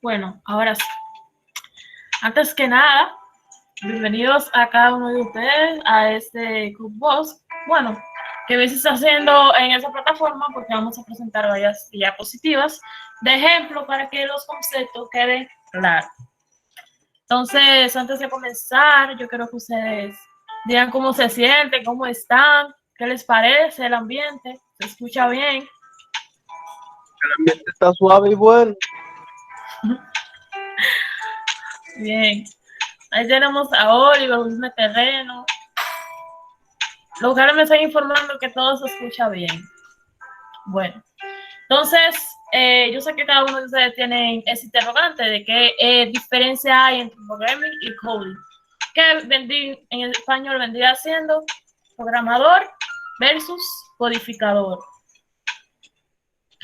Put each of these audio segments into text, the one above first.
Bueno, ahora sí. Antes que nada, bienvenidos a cada uno de ustedes a este Club Boss. Bueno, que ves está haciendo en esa plataforma porque vamos a presentar varias diapositivas de ejemplo para que los conceptos queden claros. Entonces, antes de comenzar, yo quiero que ustedes digan cómo se sienten, cómo están, qué les parece el ambiente, se escucha bien. El ambiente está suave y bueno. Bien. Ahí tenemos a Oliver, Luis Terreno. Los lugares me están informando que todo se escucha bien. Bueno, entonces, yo sé que cada uno de ustedes tiene ese interrogante de qué diferencia hay entre programming y coding. Que en el español vendría siendo programador versus codificador.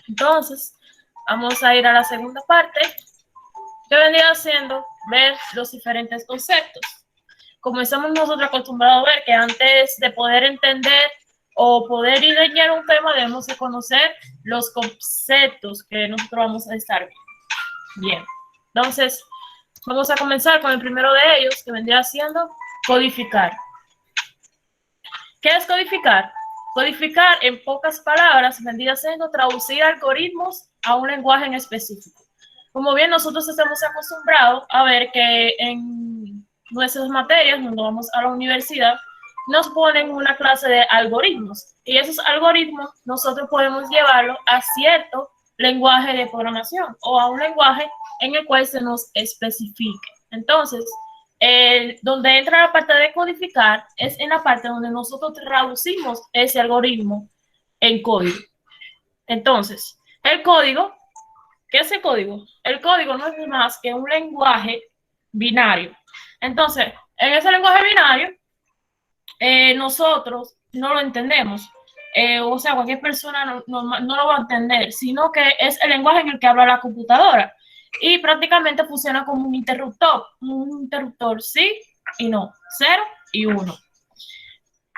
Entonces, vamos a ir a la segunda parte, que vendría siendo ver los diferentes conceptos. Como estamos nosotros acostumbrados a ver que antes de poder entender o poder ir de lleno a un tema, debemos de conocer los conceptos que nosotros vamos a estar viendo. Bien, entonces vamos a comenzar con el primero de ellos, que vendría siendo codificar. ¿Qué es codificar? Codificar, en pocas palabras, vendría siendo traducir algoritmos a un lenguaje en específico. Como bien nosotros estamos acostumbrados a ver que en nuestras materias, cuando vamos a la universidad, nos ponen una clase de algoritmos y esos algoritmos nosotros podemos llevarlo a cierto lenguaje de programación o a un lenguaje en el cual se nos especifique. Entonces, donde entra la parte de codificar es en la parte donde nosotros traducimos ese algoritmo en código. Entonces, el código, ¿qué es el código? El código no es más que un lenguaje binario. Entonces, en ese lenguaje binario, nosotros no lo entendemos. O sea, cualquier persona no lo va a entender, sino que es el lenguaje en el que habla la computadora. Y prácticamente funciona como un interruptor sí y no, 0 y 1.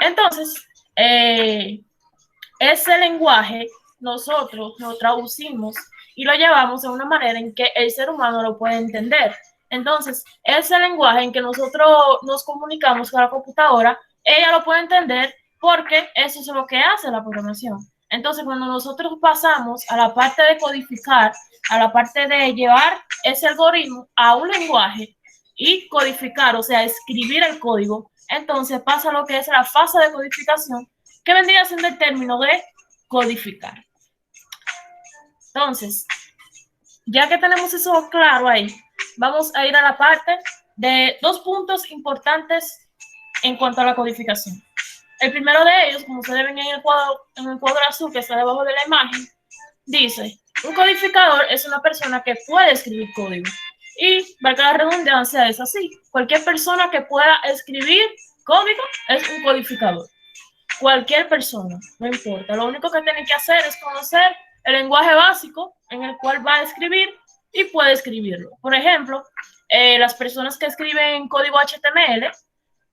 Entonces, ese lenguaje nosotros lo traducimos y lo llevamos de una manera en que el ser humano lo puede entender. Entonces, ese lenguaje en que nosotros nos comunicamos con la computadora, ella lo puede entender porque eso es lo que hace la programación. Entonces, cuando nosotros pasamos a la parte de codificar, a la parte de llevar ese algoritmo a un lenguaje y codificar, o sea, escribir el código, entonces pasa lo que es la fase de codificación, que vendría siendo el término de codificar. Entonces, ya que tenemos eso claro ahí, vamos a ir a la parte de dos puntos importantes en cuanto a la codificación. El primero de ellos, como ustedes ven en el cuadro azul que está debajo de la imagen, dice, un codificador es una persona que puede escribir código. Y, valga la redundancia, es así. Cualquier persona que pueda escribir código es un codificador. Cualquier persona, no importa. Lo único que tiene que hacer es conocer el lenguaje básico en el cual va a escribir y puede escribirlo. Por ejemplo, las personas que escriben código HTML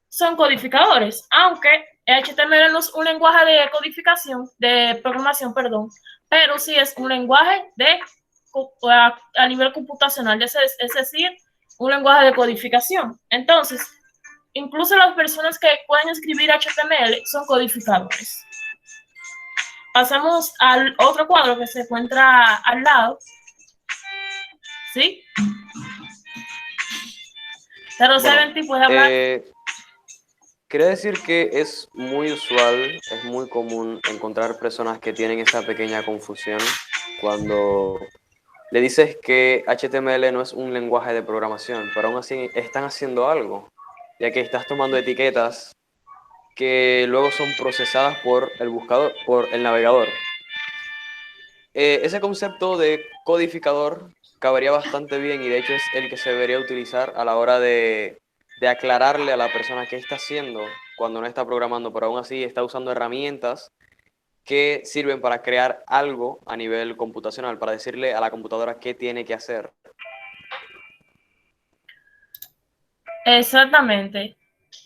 son codificadores, aunque HTML no es un lenguaje de codificación, de programación, perdón, pero sí es un lenguaje de a nivel computacional, es decir, un lenguaje de codificación. Entonces, incluso las personas que pueden escribir HTML son codificadores. Pasamos al otro cuadro que se encuentra al lado. ¿Sí? 070 puede hablar. Quiere decir que es muy usual, es muy común encontrar personas que tienen esa pequeña confusión cuando le dices que HTML no es un lenguaje de programación, pero aún así están haciendo algo, ya que estás tomando etiquetas que luego son procesadas por el buscador, por el navegador. Ese concepto de codificador cabería bastante bien y de hecho es el que se debería utilizar a la hora de aclararle a la persona qué está haciendo cuando no está programando, pero aún así está usando herramientas que sirven para crear algo a nivel computacional, para decirle a la computadora qué tiene que hacer. Exactamente.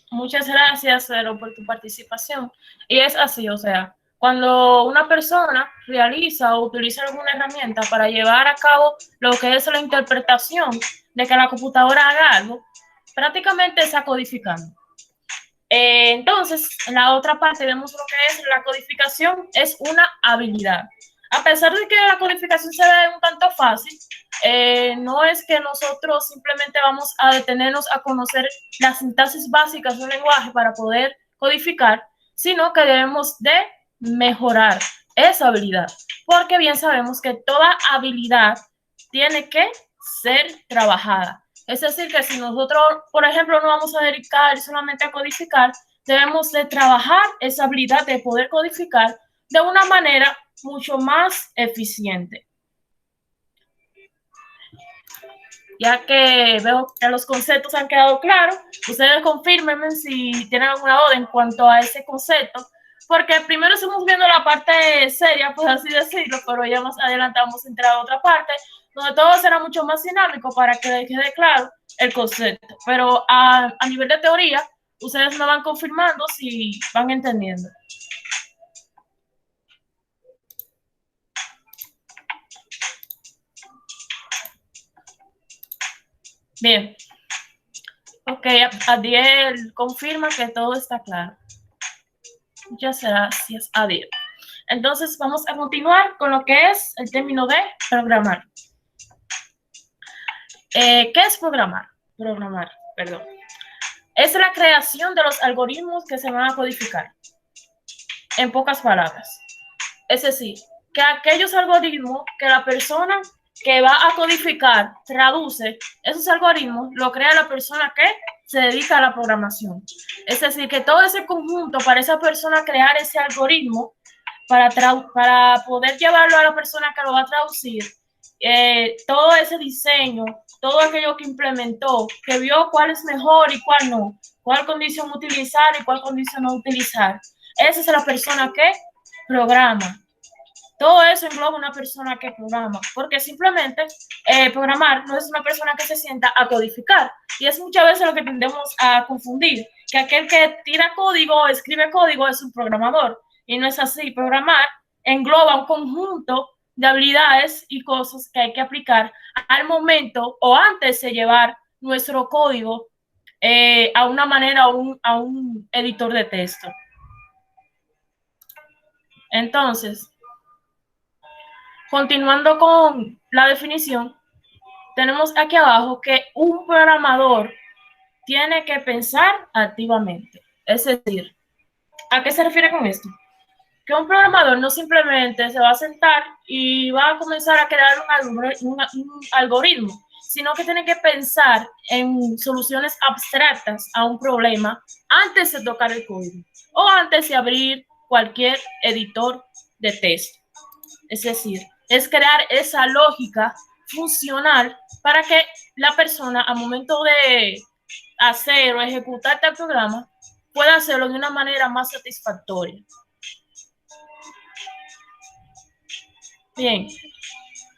Muchas gracias, Cero, por tu participación. Y es así, o sea, Cuando una persona realiza o utiliza alguna herramienta para llevar a cabo lo que es la interpretación de que la computadora haga algo, prácticamente está codificando. Entonces, en la otra parte vemos lo que es la codificación, es una habilidad. A pesar de que la codificación se ve un tanto fácil, no es que nosotros simplemente vamos a detenernos a conocer las sintaxis básicas de un lenguaje para poder codificar, sino que debemos de mejorar esa habilidad, porque bien sabemos que toda habilidad tiene que ser trabajada. Es decir, que si nosotros, por ejemplo, no vamos a dedicar solamente a codificar, debemos de trabajar esa habilidad de poder codificar de una manera mucho más eficiente. Ya que veo que los conceptos han quedado claros, ustedes confírmenme si tienen alguna duda en cuanto a ese concepto, porque primero estamos viendo la parte seria, pues así decirlo, pero ya más adelante vamos a entrar a otra parte, donde todo será mucho más dinámico para que les quede claro el concepto. Pero a nivel de teoría, ustedes me van confirmando si van entendiendo. Bien. Ok, Adiel confirma que todo está claro. Muchas gracias, Adiel. Entonces, vamos a continuar con lo que es el término de programar. ¿Qué es programar? Programar, perdón. Es la creación de los algoritmos que se van a codificar. En pocas palabras. Es decir, que aquellos algoritmos que la persona que va a codificar traduce, esos algoritmos lo crea la persona que se dedica a la programación. Es decir, que todo ese conjunto para esa persona crear ese algoritmo, para poder llevarlo a la persona que lo va a traducir, todo ese diseño, todo aquello que implementó, que vio cuál es mejor y cuál no, cuál condición utilizar y cuál condición no utilizar. Esa es la persona que programa. Todo eso engloba una persona que programa, porque simplemente programar no es una persona que se sienta a codificar. Y es muchas veces lo que tendemos a confundir, que aquel que tira código o escribe código es un programador. Y no es así. Programar engloba un conjunto de habilidades y cosas que hay que aplicar al momento o antes de llevar nuestro código a una manera, a un editor de texto. Entonces, continuando con la definición, tenemos aquí abajo que un programador tiene que pensar activamente. Es decir, ¿a qué se refiere con esto? Que un programador no simplemente se va a sentar y va a comenzar a crear un algoritmo, sino que tiene que pensar en soluciones abstractas a un problema antes de tocar el código o antes de abrir cualquier editor de texto. Es decir, es crear esa lógica funcional para que la persona al momento de hacer o ejecutar este programa pueda hacerlo de una manera más satisfactoria. Bien,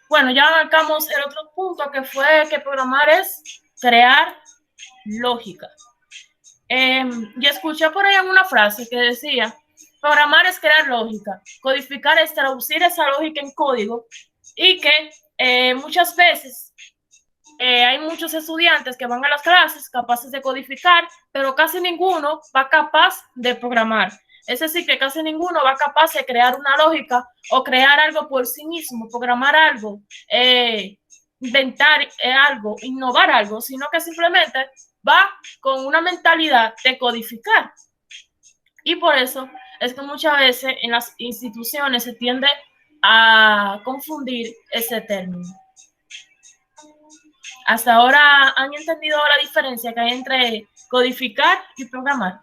bueno, ya marcamos el otro punto que fue que programar es crear lógica. Y escuché por ahí una frase que decía, programar es crear lógica, codificar es traducir esa lógica en código y que muchas veces hay muchos estudiantes que van a las clases capaces de codificar, pero casi ninguno va capaz de programar. Es decir, que casi ninguno va capaz de crear una lógica o crear algo por sí mismo, programar algo, inventar algo, innovar algo, sino que simplemente va con una mentalidad de codificar. Y por eso es que muchas veces en las instituciones se tiende a confundir ese término. Hasta ahora han entendido la diferencia que hay entre codificar y programar.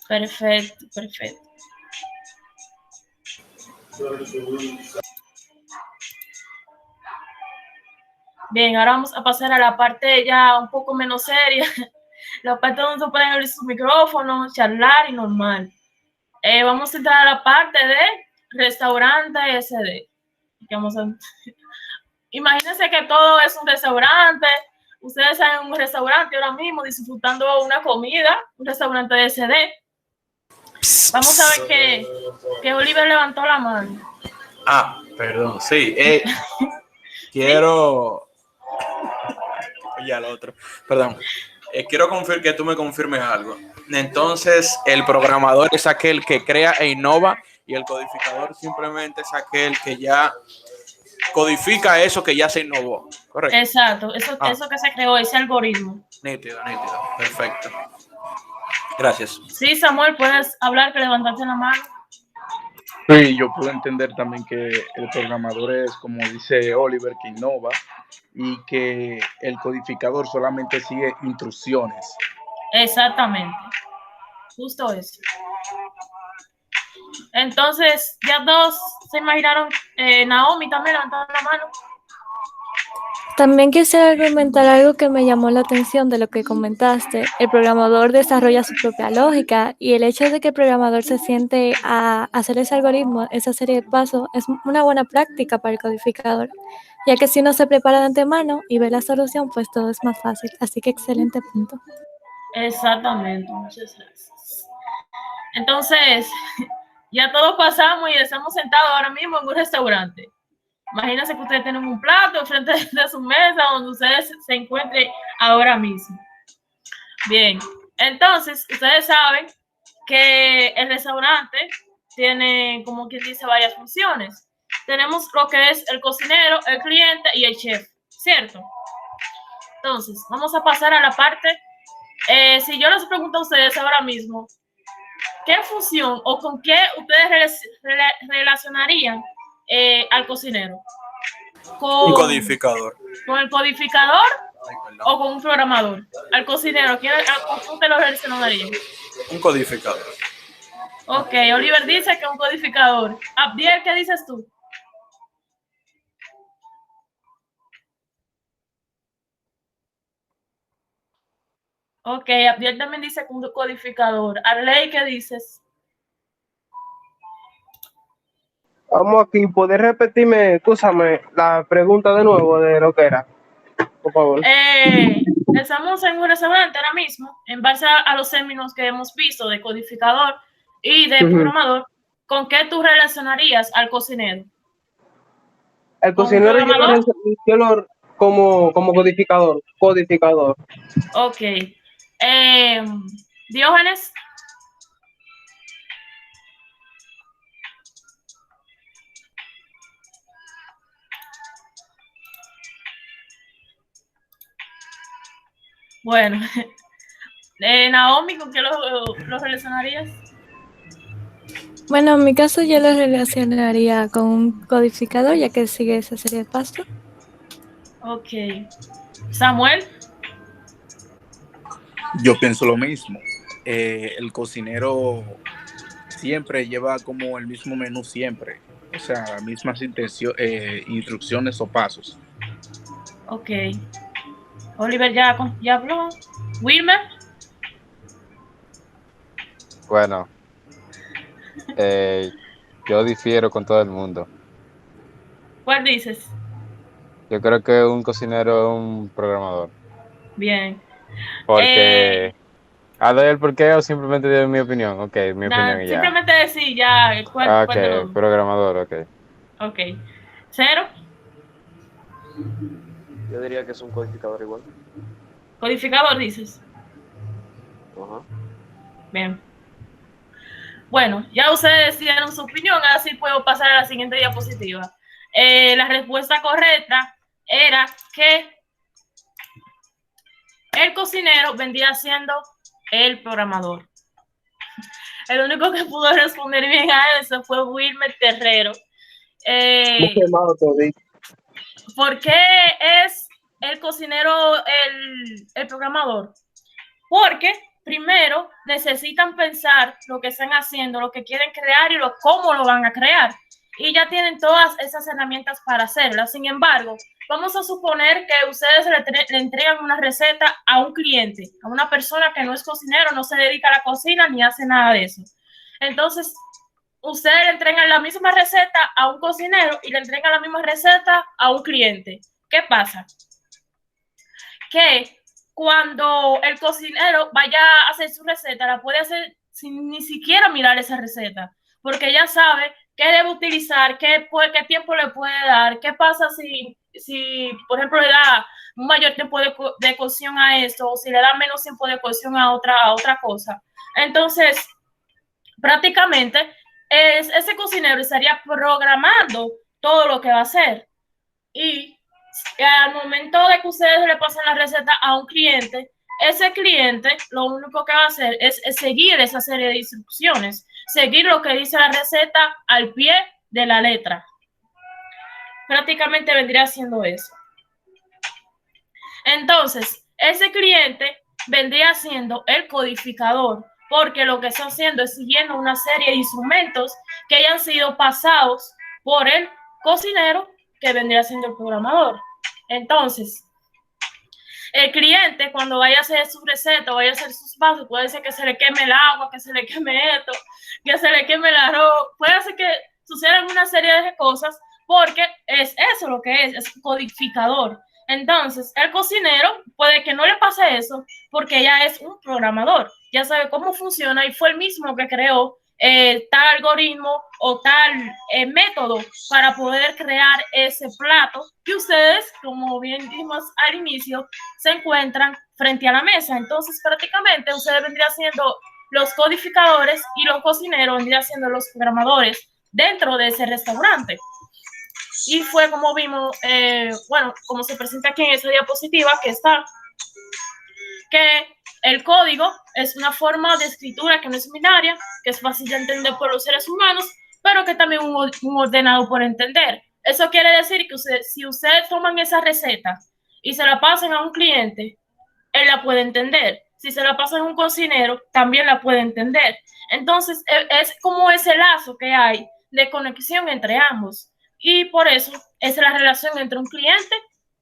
Perfecto, perfecto. Bien, ahora vamos a pasar a la parte ya un poco menos seria, la parte donde se pueden abrir sus micrófonos, charlar y normal. Vamos a entrar a la parte de restaurante SD. Vamos a... Imagínense que todo es un restaurante, ustedes están en un restaurante ahora mismo disfrutando una comida, un restaurante de SD. Vamos a ver que Oliver levantó la mano. Perdón, sí. Quiero... Oye, al otro. Perdón. Quiero que tú me confirmes algo. Entonces, el programador es aquel que crea e innova y el codificador simplemente es aquel que ya codifica eso que ya se innovó. ¿Correcto? Exacto, eso que se creó, ese algoritmo. Nítido. Perfecto. Gracias. Sí, Samuel, puedes hablar, que levantaste la mano. Sí, yo puedo entender también que el programador es, como dice Oliver, que innova y que el codificador solamente sigue instrucciones. Exactamente, justo eso. Entonces, ya todos se imaginaron, Naomi también levantó la mano. También quisiera argumentar algo que me llamó la atención de lo que comentaste. El programador desarrolla su propia lógica y el hecho de que el programador se siente a hacer ese algoritmo, esa serie de pasos, es una buena práctica para el codificador, ya que si uno se prepara de antemano y ve la solución, pues todo es más fácil. Así que excelente punto. Exactamente, muchas gracias. Entonces, ya todos pasamos y estamos sentados ahora mismo en un restaurante. Imagínense que ustedes tienen un plato frente de su mesa donde ustedes se encuentren ahora mismo. Bien, entonces ustedes saben que el restaurante tiene, como quien dice, varias funciones. Tenemos lo que es el cocinero, el cliente y el chef, ¿cierto? Entonces, vamos a pasar a la parte, si yo les pregunto a ustedes ahora mismo, ¿qué función o con qué ustedes relacionarían al cocinero? Un codificador. ¿Con el codificador o con un programador? Al cocinero, ¿con qué usted lo relacionaría? Un codificador. Ok, Oliver dice que un codificador. Abdiel, ¿qué dices tú? Ok, Abdiel también dice que un codificador. Arley, ¿qué dices? Vamos aquí, ¿puedes repetirme, escúchame, la pregunta de nuevo de lo que era? Por favor. Estamos en un restaurante ahora mismo, en base a los términos que hemos visto de codificador y de programador, ¿con qué tú relacionarías al cocinero? El ¿Con un cocinero programador? yo lo como codificador. Ok. Diógenes. Bueno, Naomi, ¿con qué lo relacionarías? Bueno, en mi caso yo lo relacionaría con un codificador, ya que sigue esa serie de pasos. Ok. Samuel. Yo pienso lo mismo. El cocinero siempre lleva como el mismo menú siempre, o sea, las mismas instrucciones o pasos. Ok. Oliver ya habló. Wilmer. Bueno, yo difiero con todo el mundo. ¿Cuál dices? Yo creo que un cocinero es un programador. Bien. Porque, ¿a ver el por qué o simplemente de mi opinión? Ok, mi opinión y ya. Simplemente decir ya cuál de los Ok, programador, ok. Ok. Cero. Yo diría que es un codificador igual. Codificador, dices. Ajá. Bien. Bueno, ya ustedes dieron su opinión, así puedo pasar a la siguiente diapositiva. La respuesta correcta era que el cocinero vendría siendo el programador. El único que pudo responder bien a eso fue Wilmer Terrero. ¿Por qué es el cocinero el programador? Porque primero necesitan pensar lo que están haciendo, lo que quieren crear y cómo lo van a crear. Y ya tienen todas esas herramientas para hacerlo. Sin embargo, vamos a suponer que ustedes le entregan una receta a un cliente, a una persona que no es cocinero, no se dedica a la cocina ni hace nada de eso. Entonces, ustedes le entregan la misma receta a un cocinero y le entregan la misma receta a un cliente. ¿Qué pasa? que cuando el cocinero vaya a hacer su receta, la puede hacer sin ni siquiera mirar esa receta, porque ya sabe qué debe utilizar, qué tiempo le puede dar, qué pasa si por ejemplo, le da un mayor tiempo de cocción a esto, o si le da menos tiempo de cocción a otra cosa. Entonces, prácticamente, ese cocinero estaría programando todo lo que va a hacer. Y al momento de que ustedes le pasen la receta a un cliente, ese cliente lo único que va a hacer es seguir esa serie de instrucciones, seguir lo que dice la receta al pie de la letra. Prácticamente vendría haciendo eso. Entonces, ese cliente vendría siendo el codificador, porque lo que está haciendo es siguiendo una serie de instrumentos que hayan sido pasados por el cocinero, que vendría siendo el programador. Entonces, el cliente, cuando vaya a hacer su receta, vaya a hacer sus pasos, puede ser que se le queme el agua, que se le queme esto, que se le queme el arroz, puede ser que sucedan una serie de cosas, porque es eso lo que es un codificador. Entonces, el cocinero puede que no le pase eso, porque ya es un programador, ya sabe cómo funciona y fue el mismo que creó tal algoritmo o tal método para poder crear ese plato que ustedes, como bien dijimos al inicio, se encuentran frente a la mesa. Entonces, prácticamente, ustedes vendrían siendo los codificadores y los cocineros vendrían siendo los programadores dentro de ese restaurante. Y fue como vimos, bueno, como se presenta aquí en esa diapositiva que está, que el código es una forma de escritura que no es binaria, que es fácil de entender por los seres humanos, pero que también es un ordenado por entender. Eso quiere decir que si ustedes toman esa receta y se la pasan a un cliente, él la puede entender. Si se la pasan a un cocinero, también la puede entender. Entonces, es como ese lazo que hay de conexión entre ambos. Y por eso es la relación entre un cliente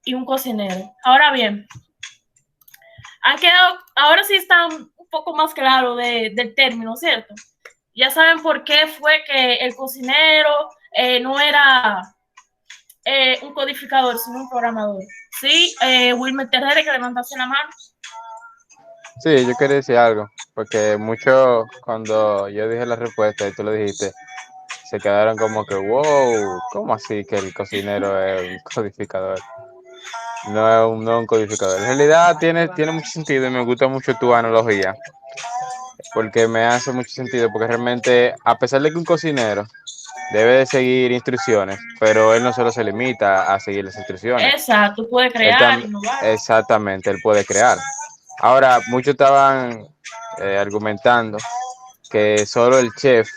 y un cocinero. Ahora bien, ahora sí está un poco más claro del término, ¿cierto? Ya saben por qué fue que el cocinero no era un codificador, sino un programador. Sí, Wilmer Terrere, que levantaste la mano. Sí, yo quería decir algo, porque muchos, cuando yo dije la respuesta y tú lo dijiste, se quedaron como que, wow, ¿cómo así que el cocinero es un codificador? No es un codificador. En realidad tiene mucho sentido y me gusta mucho tu analogía, porque me hace mucho sentido, porque realmente, a pesar de que un cocinero debe de seguir instrucciones, pero él no solo se limita a seguir las instrucciones. Exacto, puede crear, innovar. Exactamente, él puede crear. Ahora, muchos estaban argumentando que solo el chef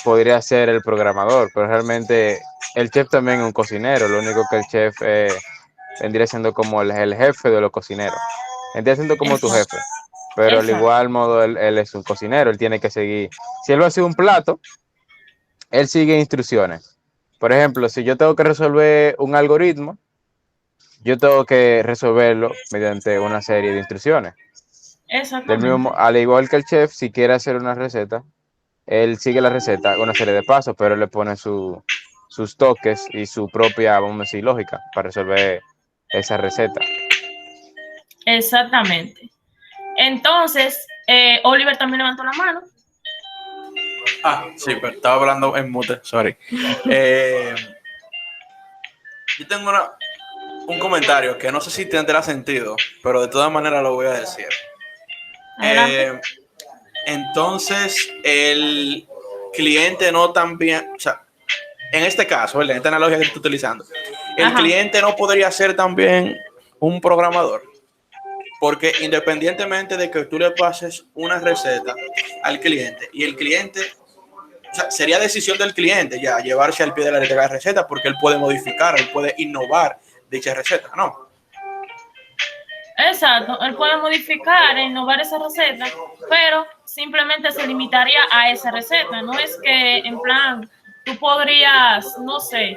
podría ser el programador, pero realmente el chef también es un cocinero, lo único que el chef vendría siendo como el jefe de los cocineros, vendría siendo como Exacto. tu jefe, pero al igual modo él es un cocinero, él tiene que seguir, si él va a hacer un plato, él sigue instrucciones. Por ejemplo, si yo tengo que resolver un algoritmo, yo tengo que resolverlo mediante una serie de instrucciones. Exactamente. Al igual que el chef, si quiere hacer una receta, él sigue la receta, una serie de pasos, pero él le pone sus toques y su propia, vamos a decir, lógica para resolver esa receta. Exactamente. Entonces, Oliver también levantó la mano. Sí, pero estaba hablando en mute, sorry. Yo tengo un comentario que no sé si tendrá sentido, pero de todas maneras lo voy a decir. Entonces, el cliente no también, o sea, en este caso, ¿verdad? Esta analogía que estoy utilizando, el cliente no podría ser también un programador, porque independientemente de que tú le pases una receta al cliente y el cliente, o sea, sería decisión del cliente ya llevarse al pie de la letra la receta, porque él puede modificar, él puede innovar dicha receta, ¿no? Exacto, él puede modificar e innovar esa receta, pero simplemente se limitaría a esa receta. No es que en plan tú podrías, no sé,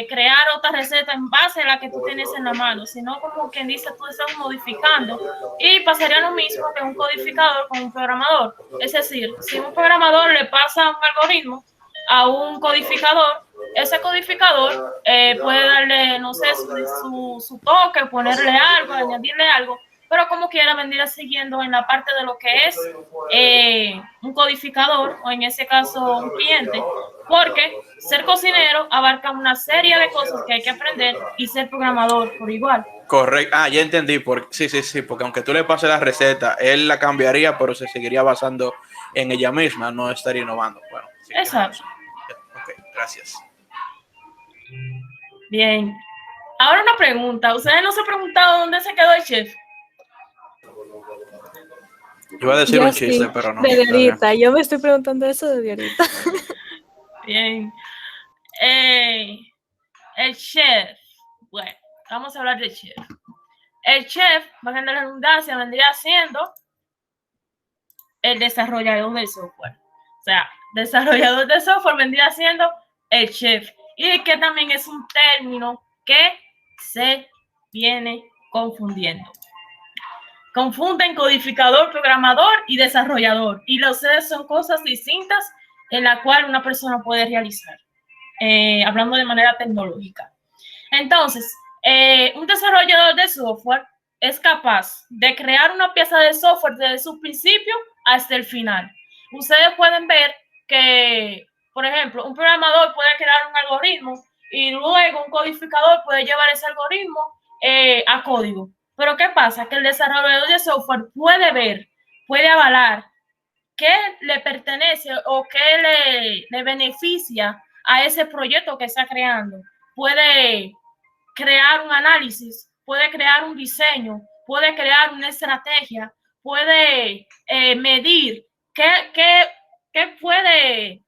crear otra receta en base a la que tú tienes en la mano, sino como quien dice, tú estás modificando, y pasaría lo mismo que un codificador con un programador. Es decir, si un programador le pasa un algoritmo a un codificador, ese codificador puede darle, no sé, su toque, ponerle algo, añadirle algo, pero como quiera vendría siguiendo en la parte de lo que es un codificador, o en ese caso un cliente, porque ser cocinero abarca una serie de cosas que hay que aprender y ser programador por igual. Correcto. Ah, ya entendí. Sí, porque aunque tú le pases la receta, él la cambiaría, pero se seguiría basando en ella misma, no estaría innovando. Bueno, sí, Exacto. ok, gracias. Bien. Ahora una pregunta. ¿Ustedes no se han preguntado dónde se quedó el chef? Yo iba a decir Yo un chiste, sí, pero no. desde Está bien. ahorita. Yo me estoy preguntando eso desde ahorita. Bien. El chef. Bueno, vamos a hablar del chef. El chef, valga la redundancia, vendría siendo el desarrollador del software. O sea, desarrollador de software vendría siendo el chef. Y que también es un término que se viene confundiendo. Confunden codificador, programador y desarrollador. Y los tres son cosas distintas en las cuales una persona puede realizar, hablando de manera tecnológica. Entonces, un desarrollador de software es capaz de crear una pieza de software desde su principio hasta el final. Ustedes pueden ver que, por ejemplo, un programador puede crear un algoritmo y luego un codificador puede llevar ese algoritmo a código. Pero ¿qué pasa? Que el desarrollador de software puede ver, puede avalar qué le pertenece o qué le beneficia a ese proyecto que está creando. Puede crear un análisis, puede crear un diseño, puede crear una estrategia, puede medir qué puede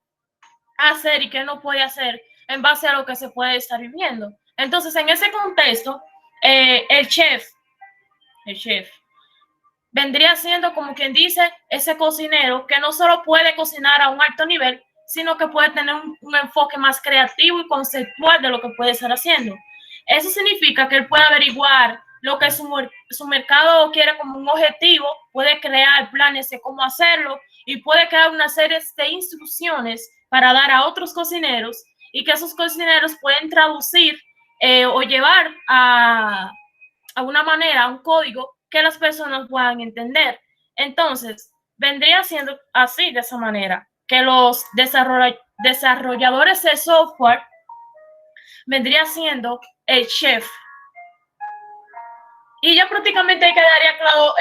hacer y qué no puede hacer en base a lo que se puede estar viviendo. Entonces, en ese contexto, el chef vendría siendo, como quien dice, ese cocinero que no solo puede cocinar a un alto nivel, sino que puede tener un enfoque más creativo y conceptual de lo que puede estar haciendo. Eso significa que él puede averiguar lo que su mercado quiere como un objetivo, puede crear planes de cómo hacerlo y puede crear una serie de instrucciones para dar a otros cocineros y que esos cocineros pueden traducir o llevar a una manera, a un código que las personas puedan entender. Entonces, vendría siendo así, de esa manera, que los desarrolladores de software vendría siendo el chef. Y ya prácticamente ahí quedaría claro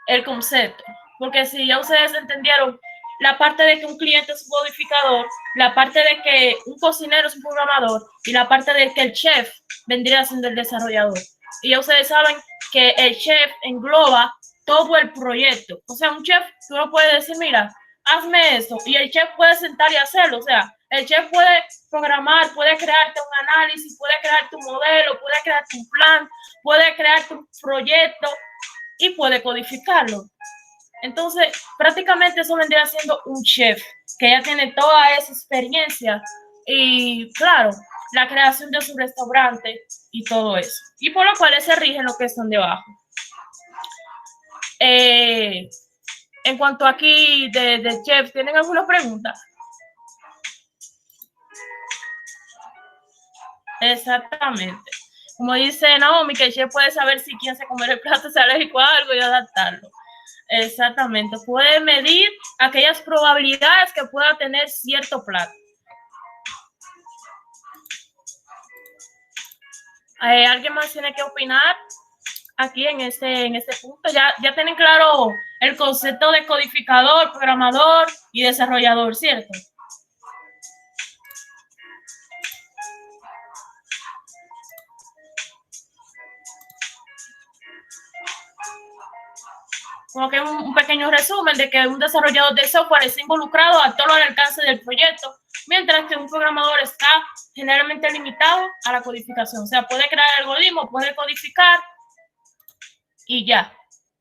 el concepto, porque si ya ustedes entendieron la parte de que un cliente es un codificador, la parte de que un cocinero es un programador y la parte de que el chef vendría siendo el desarrollador. Y ya ustedes saben que el chef engloba todo el proyecto. O sea, un chef, tú no puedes decir, mira, hazme esto, y el chef puede sentar y hacerlo. O sea, el chef puede programar, puede crearte un análisis, puede crear tu modelo, puede crear tu plan, puede crear tu proyecto y puede codificarlo. Entonces, prácticamente eso vendría siendo un chef que ya tiene toda esa experiencia y, claro, la creación de su restaurante y todo eso. Y por lo cual se rigen lo que están debajo. En cuanto aquí de chef, ¿tienen alguna pregunta? Exactamente. Como dice Naomi, que el chef puede saber si quien se comer el plato es alérgico a algo y adaptarlo. Exactamente. Puede medir aquellas probabilidades que pueda tener cierto plato. ¿Alguien más tiene que opinar aquí en este punto? Ya tienen claro el concepto de codificador, programador y desarrollador, ¿cierto? Como que un pequeño resumen de que un desarrollador de software está involucrado a todo el alcance del proyecto, mientras que un programador está generalmente limitado a la codificación. O sea, puede crear el algoritmo, puede codificar y ya.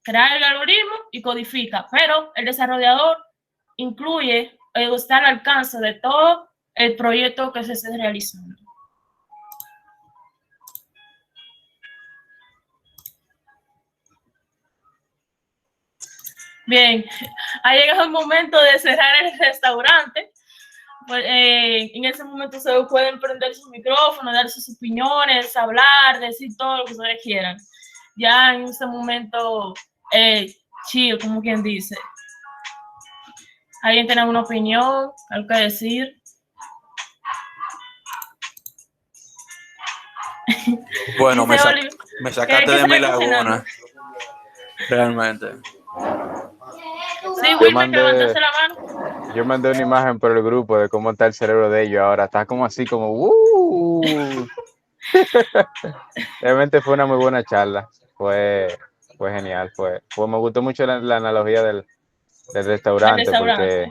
Crear el algoritmo y codifica, pero el desarrollador incluye, está al alcance de todo el proyecto que se esté realizando. Bien, ha llegado el momento de cerrar el restaurante. pues, en ese momento se pueden prender sus micrófonos, dar sus opiniones, hablar, decir todo lo que ustedes quieran. Ya en ese momento, chill, como quien dice. ¿Alguien tiene alguna opinión, algo que decir? Bueno, Dice Oliver, me sacaste ¿qué de mi será cocinando? laguna, realmente. Sí, Yo Wilmer, que levantaste mandé, la mano. yo mandé una imagen por el grupo de cómo está el cerebro de ellos ahora. Está como así, como Realmente fue una muy buena charla. Fue genial. Me gustó mucho la analogía del El restaurante, porque restaurante.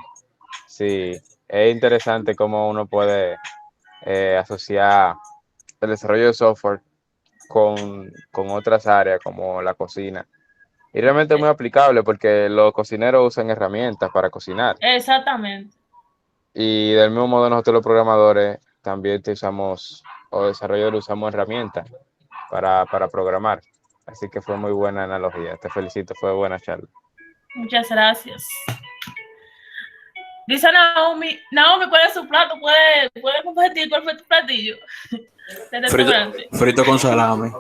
sí, es interesante cómo uno puede asociar el desarrollo de software con otras áreas como la cocina. Y realmente es muy aplicable porque los cocineros usan herramientas para cocinar. Exactamente. Y del mismo modo nosotros los programadores también o desarrolladores usamos herramientas para programar. Así que fue muy buena analogía. Te felicito, fue buena charla. Muchas gracias. Dice Naomi, ¿cuál es su plato? ¿Puede compartir cuál fue tu platillo del restaurante? Frito con salami.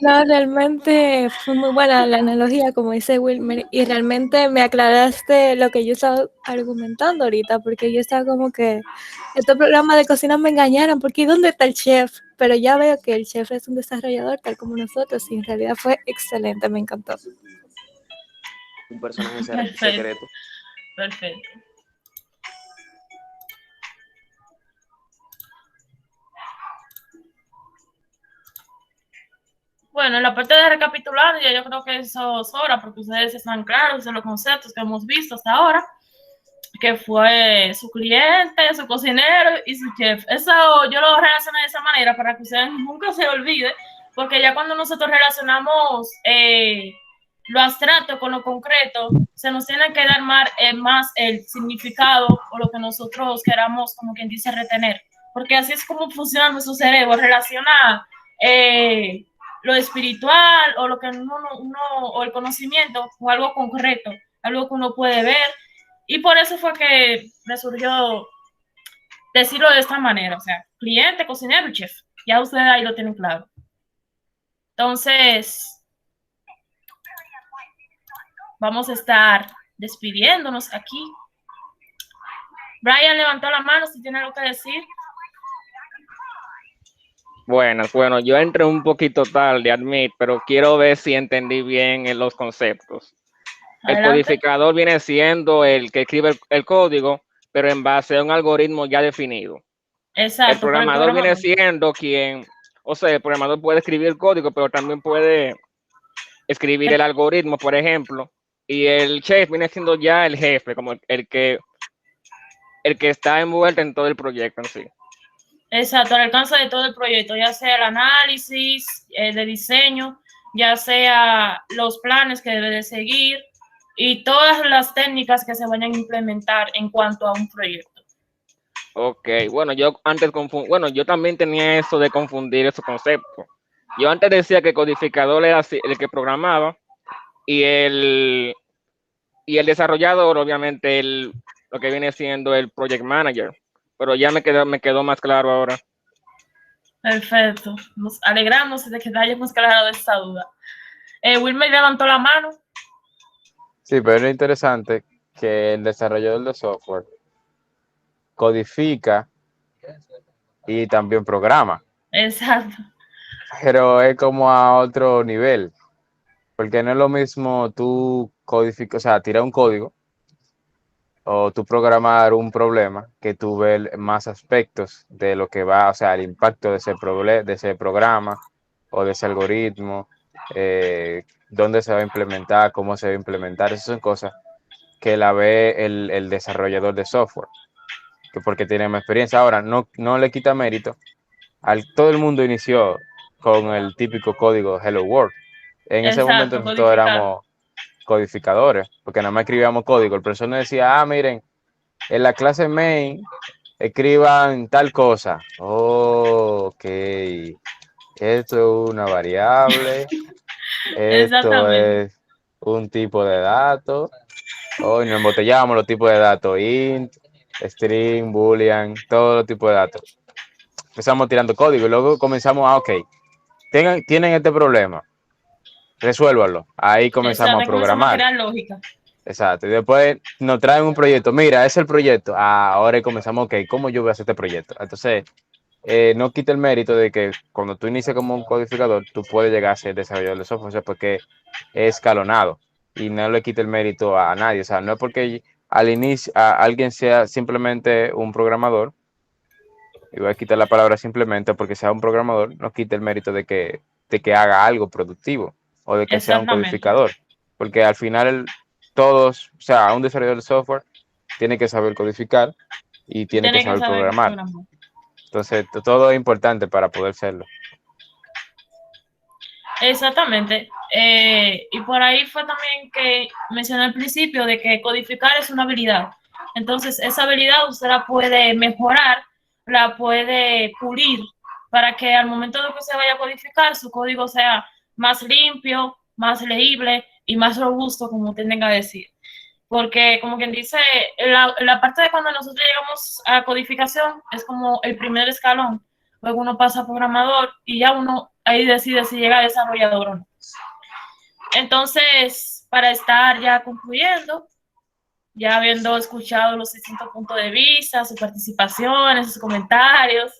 No, realmente fue muy buena la analogía, como dice Wilmer, y realmente me aclaraste lo que yo estaba argumentando ahorita, porque yo estaba como que estos programas de cocina me engañaron, porque ¿dónde está el chef? Pero ya veo que el chef es un desarrollador tal como nosotros, y en realidad fue excelente, me encantó. Un personaje Perfecto. secreto. Perfecto. Bueno, en la parte de recapitular, ya yo creo que eso es hora, porque ustedes están claros de los conceptos que hemos visto hasta ahora, que fue su cliente, su cocinero y su chef. Eso yo lo relacioné de esa manera para que ustedes nunca se olviden, porque ya cuando nosotros relacionamos lo abstracto con lo concreto, se nos tiene que dar más el significado o lo que nosotros queramos, como quien dice, retener, porque así es como funciona nuestro cerebro, relaciona lo espiritual o lo que o el conocimiento o algo concreto, algo que uno puede ver, y por eso fue que me surgió decirlo de esta manera, o sea, cliente, cocinero y chef. Ya ustedes ahí lo tienen claro. Entonces, vamos a estar despidiéndonos aquí. Brian levantó la mano si tiene algo que decir. Bueno, yo entré un poquito tarde, admit, pero quiero ver si entendí bien los conceptos. El Adelante. codificador viene siendo el que escribe el código, pero en base a un algoritmo ya definido. Exacto. El programador viene siendo quien, o sea, el programador puede escribir el código, pero también puede escribir el algoritmo, por ejemplo, y el chef viene siendo ya el jefe, como el que está envuelto en todo el proyecto en sí. Exacto, al alcance de todo el proyecto, ya sea el análisis de diseño, ya sea los planes que debe de seguir y todas las técnicas que se vayan a implementar en cuanto a un proyecto. Ok, bueno, yo también tenía eso de confundir esos conceptos. Yo antes decía que el codificador era el que programaba y el desarrollador, obviamente, lo que viene siendo el project manager. Pero ya me quedó más claro ahora. Perfecto. Nos alegramos de que te hayamos aclarado esta duda. Wilmer levantó la mano. Sí, pero es interesante que el desarrollador de software codifica y también programa. Exacto. Pero es como a otro nivel, porque no es lo mismo tú codificar, o sea, tirar un código o tú programar un problema que tú ver más aspectos de lo que va, o sea, el impacto de ese programa o de ese algoritmo, dónde se va a implementar, cómo se va a implementar. Esas son cosas que la ve el desarrollador de software, que porque tiene más experiencia. Ahora, no le quita mérito. Todo el mundo inició con el típico código Hello World. En ese momento Exacto, nosotros éramos codificadores, porque nada más escribíamos código. El profesor nos decía, miren, en la clase main escriban tal cosa. Ok, esto es una variable, esto es un tipo de dato. Hoy nos embotellábamos los tipos de datos int, string, boolean, todo tipo de datos. Empezamos tirando código y luego comenzamos ok, tienen este problema, resuélvanlo. Ahí comenzamos a comenzamos a programar. crear lógica. Exacto, y después nos traen un proyecto. Mira, es el proyecto. Ahora comenzamos, ok, ¿cómo yo voy a hacer este proyecto? Entonces, no quita el mérito de que cuando tú inicias como un codificador, tú puedes llegar a ser desarrollador de software, o sea, porque es escalonado y no le quita el mérito a nadie. O sea, no es porque al inicio alguien sea simplemente un programador, y voy a quitar la palabra simplemente porque sea un programador, no quita el mérito de que haga algo productivo o de que sea un Exactamente. codificador. Porque al final todos, o sea, un desarrollador de software tiene que saber codificar y tiene que saber programar. Entonces, todo es importante para poder serlo. Exactamente. Y por ahí fue también que mencioné al principio de que codificar es una habilidad. Entonces, esa habilidad usted la puede mejorar, la puede pulir para que al momento de que se vaya a codificar, su código sea más limpio, más legible y más robusto, como usted tenga que decir. Porque, como quien dice, la parte de cuando nosotros llegamos a codificación es como el primer escalón. Luego uno pasa a programador y ya uno ahí decide si llega a desarrollador o no. Entonces, para estar ya concluyendo, ya habiendo escuchado los distintos puntos de vista, sus participaciones, sus comentarios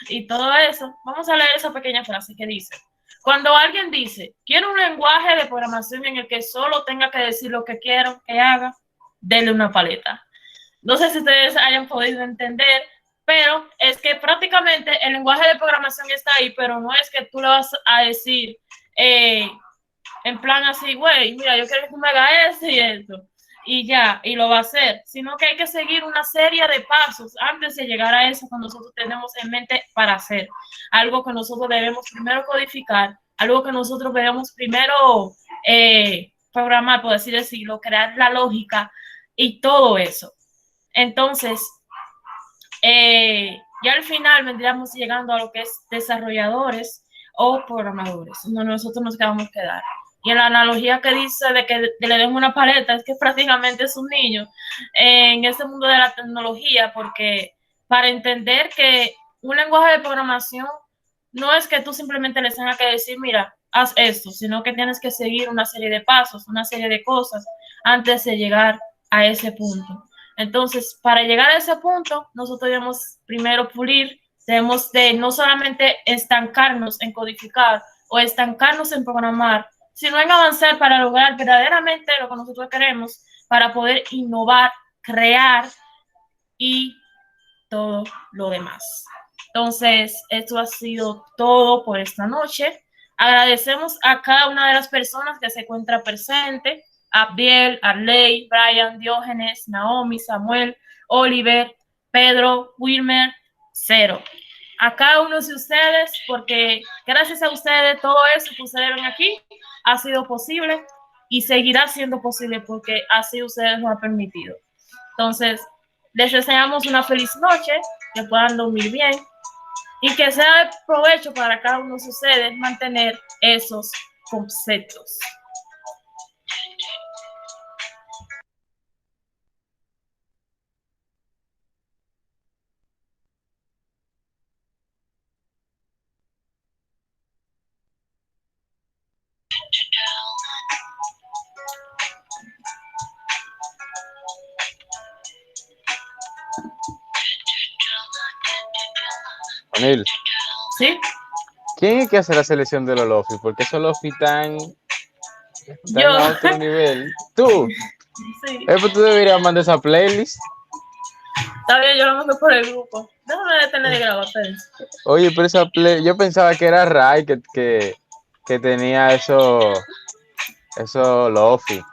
y todo eso, vamos a leer esa pequeña frase que dice: cuando alguien dice, quiero un lenguaje de programación en el que solo tenga que decir lo que quiero que haga, denle una paleta. No sé si ustedes hayan podido entender, pero es que prácticamente el lenguaje de programación está ahí, pero no es que tú le vas a decir en plan así, güey, mira, yo quiero que tú me hagas esto y esto, y ya, y lo va a hacer, sino que hay que seguir una serie de pasos antes de llegar a eso que nosotros tenemos en mente para hacer. Algo que nosotros debemos primero codificar, algo que nosotros debemos primero programar, por así decirlo, crear la lógica y todo eso. Entonces, ya al final vendríamos llegando a lo que es desarrolladores o programadores, donde nosotros nos quedamos quedar. Y en la analogía que dice de que le den una paleta, es que prácticamente es un niño en este mundo de la tecnología, porque para entender que un lenguaje de programación no es que tú simplemente les tengas que decir, mira, haz esto, sino que tienes que seguir una serie de pasos, una serie de cosas antes de llegar a ese punto. Entonces, para llegar a ese punto, nosotros debemos primero pulir, debemos de no solamente estancarnos en codificar o estancarnos en programar, sino en avanzar para lograr verdaderamente lo que nosotros queremos, para poder innovar, crear y todo lo demás. Entonces, esto ha sido todo por esta noche. Agradecemos a cada una de las personas que se encuentra presente: Abdiel, Arley, Brian, Diógenes, Naomi, Samuel, Oliver, Pedro, Wilmer, Cero. A cada uno de ustedes, porque gracias a ustedes todo eso que ustedes ven aquí ha sido posible y seguirá siendo posible porque así ustedes lo han permitido. Entonces, les deseamos una feliz noche, que puedan dormir bien y que sea de provecho para cada uno de ustedes mantener esos conceptos. Anil, ¿Sí? ¿quién es que hace la selección de los lofi? Porque esos lofi están a otro nivel. Tú. Sí. Pues tú deberías mandar esa playlist. Está bien, yo lo mando por el grupo. Déjame detener de grabar. Oye, pero esa yo pensaba que era Ray que tenía eso lofi.